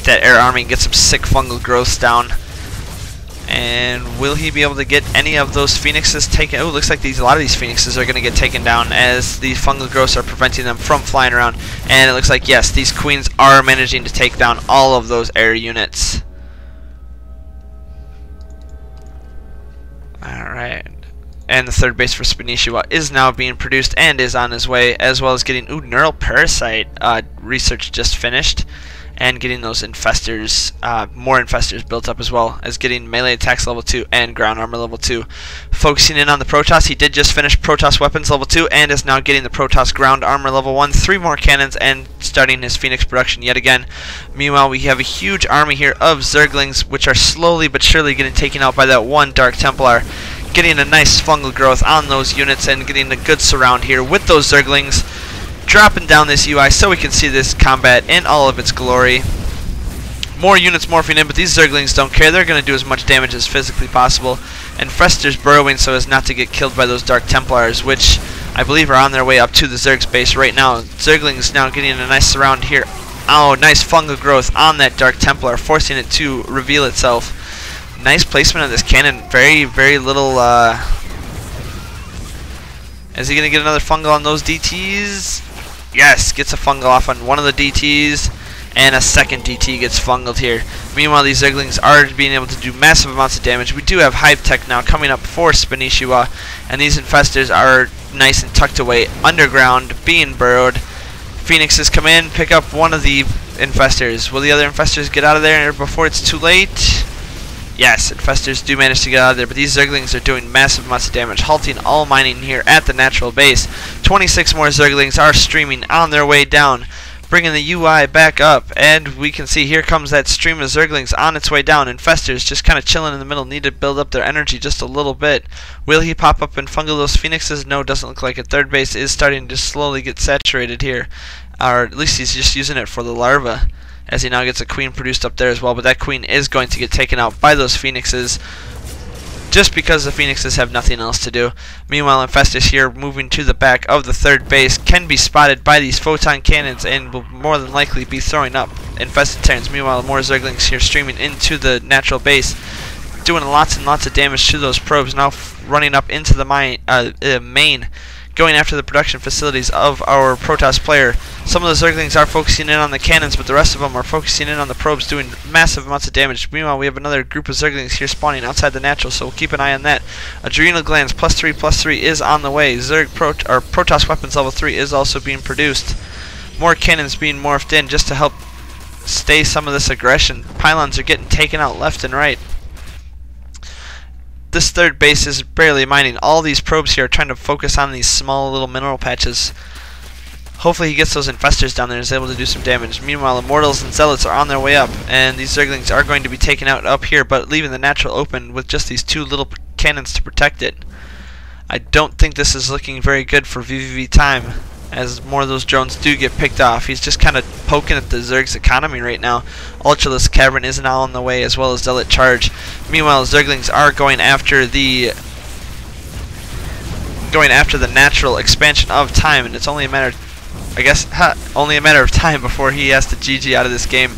Get that air army and get some sick fungal growths down. And will he be able to get any of those phoenixes taken? Oh, looks like a lot of these phoenixes are going to get taken down as the fungal growths are preventing them from flying around. And it looks like, yes, these queens are managing to take down all of those air units. Alright. And the third base for Spinacewa is now being produced and is on his way, as well as getting, ooh, Neural Parasite research just finished. And getting those infestors, more infestors built up as well as getting melee attacks level 2 and ground armor level 2. Focusing in on the Protoss, he did just finish Protoss weapons level 2 and is now getting the Protoss ground armor level 1, 3 more cannons, and starting his Phoenix production yet again. Meanwhile, we have a huge army here of Zerglings, which are slowly but surely getting taken out by that one Dark Templar. Getting a nice fungal growth on those units and getting a good surround here with those Zerglings. Dropping down this UI so we can see this combat in all of its glory. More units morphing in, but these Zerglings don't care. They're going to do as much damage as physically possible. And Fester's burrowing so as not to get killed by those Dark Templars, which I believe are on their way up to the Zerg's base right now. Zerglings now getting a nice surround here. Oh, nice fungal growth on that Dark Templar, forcing it to reveal itself. Nice placement of this cannon. Very, very little... Is he going to get another fungal on those DTs? Yes, gets a fungal off on one of the DTs, and a second DT gets fungaled here. Meanwhile, these Zerglings are being able to do massive amounts of damage. We do have Hive Tech now coming up for Spinacewa, and these infestors are nice and tucked away underground, being burrowed. Phoenixes come in, pick up one of the infestors. Will the other infestors get out of there before it's too late? Yes, infestors do manage to get out of there, but these Zerglings are doing massive amounts of damage, halting all mining here at the natural base. 26 more Zerglings are streaming on their way down, bringing the UI back up, and we can see here comes that stream of Zerglings on its way down. Infestors just kind of chilling in the middle, need to build up their energy just a little bit. Will he pop up and fungal those Phoenixes? No, doesn't look like it. Third base is starting to slowly get saturated here, or at least he's just using it for the larva, as he now gets a queen produced up there as well, but that queen is going to get taken out by those phoenixes just because the phoenixes have nothing else to do. Meanwhile, Infestus here moving to the back of the third base can be spotted by these photon cannons and will more than likely be throwing up infested Terrans. Meanwhile, more Zerglings here streaming into the natural base, doing lots and lots of damage to those probes, now running up into the main, going after the production facilities of our Protoss player. Some of the Zerglings are focusing in on the cannons, but the rest of them are focusing in on the probes, doing massive amounts of damage. Meanwhile, we have another group of Zerglings here spawning outside the natural, so we'll keep an eye on that. Adrenal Glands +3/+3 is on the way. Protoss weapons level 3 is also being produced. More cannons being morphed in just to help stay some of this aggression. Pylons are getting taken out left and right. This third base is barely mining. All these probes here are trying to focus on these small little mineral patches. Hopefully he gets those infestors down there and is able to do some damage. Meanwhile, Immortals and Zealots are on their way up, and these Zerglings are going to be taken out up here, but leaving the natural open with just these two little cannons to protect it. I don't think this is looking very good for VVV time, as more of those drones do get picked off. He's just kind of poking at the Zerg's economy right now. Ultralisk Cavern is now on the way, as well as Zealot Charge. Meanwhile, Zerglings are going after the natural expansion of time, and it's only a matter of, only a matter of time before he has to GG out of this game.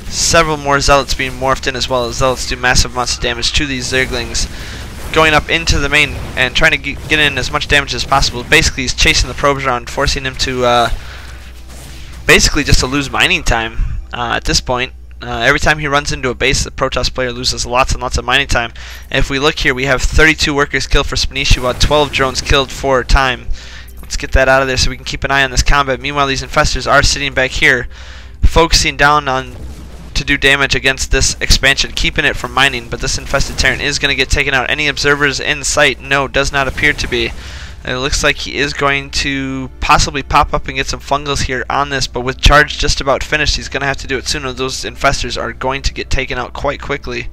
Several more Zealots being morphed in as well, as Zealots do massive amounts of damage to these Zerglings. Going up into the main and trying to get in as much damage as possible. Basically, he's chasing the probes around, forcing him to basically just to lose mining time at this point. Every time he runs into a base, the Protoss player loses lots and lots of mining time. And if we look here, we have 32 workers killed for Spinacewa, 12 drones killed for time. Let's get that out of there so we can keep an eye on this combat. Meanwhile, these infestors are sitting back here, focusing down on to do damage against this expansion, keeping it from mining, but this infested Terran is going to get taken out. Any observers in sight? No, does not appear to be. And it looks like he is going to possibly pop up and get some fungals here on this, but with charge just about finished, he's going to have to do it sooner. Those infestors are going to get taken out quite quickly.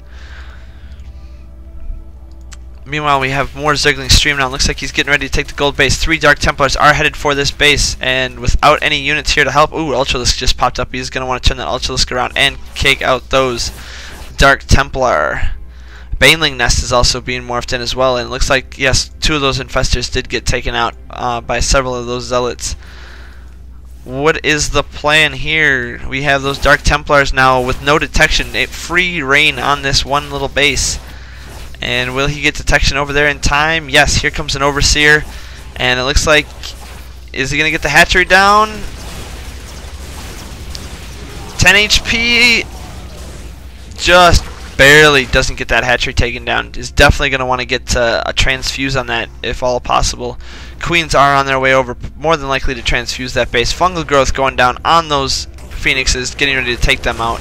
Meanwhile, we have more Zerglings streaming on. Looks like he's getting ready to take the gold base. 3 Dark Templars are headed for this base, and without any units here to help... Ooh, Ultralisk just popped up. He's going to want to turn that Ultralisk around and cake out those Dark Templar. Baneling Nest is also being morphed in as well, and it looks like, yes, 2 of those infestors did get taken out by several of those Zealots. what is the plan here? We have those Dark Templars now with no detection. Free reign on this one little base. And will he get detection over there in time? Yes, here comes an Overseer. And it looks like, is he going to get the hatchery down? 10 HP. Just barely doesn't get that hatchery taken down. Is definitely going to want to get a transfuse on that if all possible. Queens are on their way over, more than likely to transfuse that base. Fungal growth going down on those phoenixes, getting ready to take them out.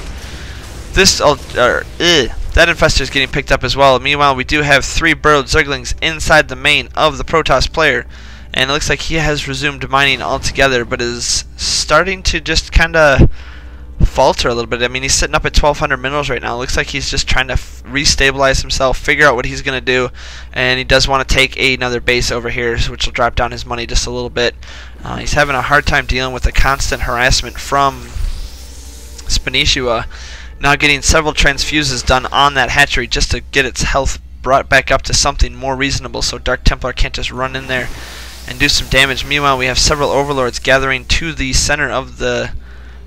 This that infestor is getting picked up as well. Meanwhile, we do have 3 burrowed zerglings inside the main of the Protoss player, and it looks like he has resumed mining altogether, but is starting to just kind of falter a little bit. I mean, he's sitting up at 1,200 minerals right now. It looks like he's just trying to restabilize himself, figure out what he's going to do, and he does want to take another base over here, which will drop down his money just a little bit. He's having a hard time dealing with the constant harassment from Spinishua. Now getting several transfuses done on that hatchery just to get its health brought back up to something more reasonable, so Dark Templar can't just run in there and do some damage. Meanwhile, we have several overlords gathering to the center of the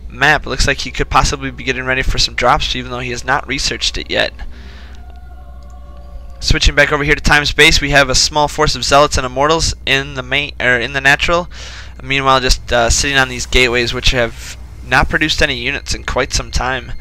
map. It looks like he could possibly be getting ready for some drops, even though he has not researched it yet. Switching back over here to Time's base, we have a small force of zealots and immortals in the main in the natural. Meanwhile, just sitting on these gateways, which have not produced any units in quite some time.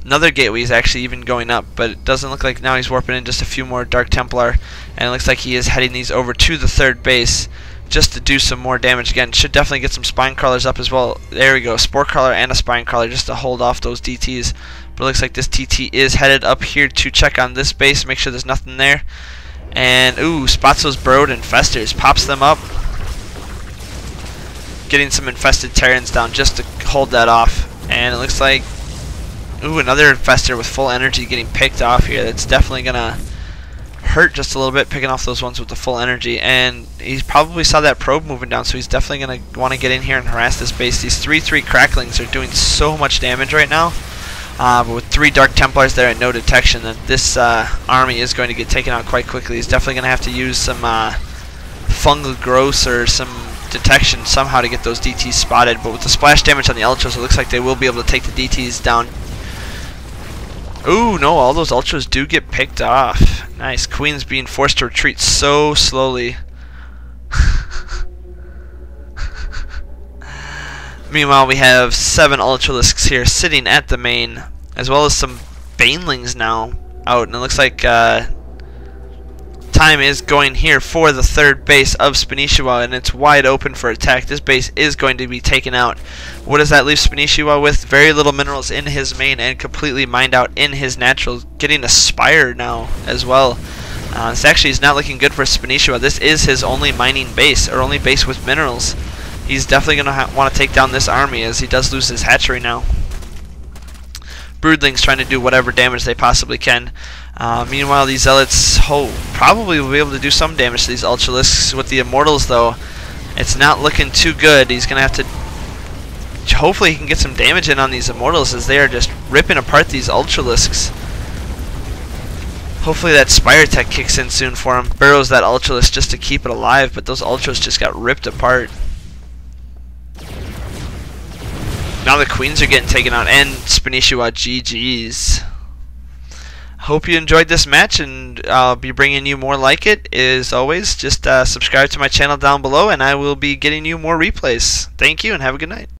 Another gateway is actually even going up, but it doesn't look like now he's warping in just a few more Dark Templar, and it looks like he is heading these over to the 3rd base just to do some more damage again. Should definitely get some spine crawlers up as well. There we go, spore crawler and a spine crawler just to hold off those DTs. But it looks like this TT is headed up here to check on this base, make sure there's nothing there. And ooh, spots those burrowed infestors, pops them up, getting some infested Terrans down just to hold that off. And it looks like, ooh, another infestor with full energy getting picked off here. That's definitely gonna hurt just a little bit, picking off those ones with the full energy. And he probably saw that probe moving down, so he's definitely gonna want to get in here and harass this base. These 3/3 cracklings are doing so much damage right now, but with 3 Dark Templars there and no detection, that this army is going to get taken out quite quickly. He's definitely gonna have to use some fungal growth or some detection somehow to get those DTs spotted. But with the splash damage on the Ultras, it looks like they will be able to take the DTs down. Ooh, no, all those Ultras do get picked off. Nice. Queen's being forced to retreat so slowly. Meanwhile, we have 7 Ultralisks here sitting at the main, as well as some Banelings now out. And it looks like Time is going here for the 3rd base of Spinishua, and it's wide open for attack. This base is going to be taken out. What does that leave Spinishua with? Very little minerals in his main and completely mined out in his natural. Getting a Spire now as well. This actually is not looking good for Spinishua. This is his only mining base, or only base with minerals. He's definitely going to want to take down this army, as he does lose his hatchery now. Broodlings trying to do whatever damage they possibly can. Meanwhile, these Zealots probably will be able to do some damage to these Ultralisks. With the Immortals, though, it's not looking too good. He's going to have to... Hopefully he can get some damage in on these Immortals, as they are just ripping apart these Ultralisks. Hopefully that Spire Tech kicks in soon for him. Burrows that Ultralisk just to keep it alive, but those Ultras just got ripped apart. Now the Queens are getting taken out, and Spinishua GG's. Hope you enjoyed this match, and I'll be bringing you more like it. As always, just subscribe to my channel down below, and I will be getting you more replays. Thank you, and have a good night.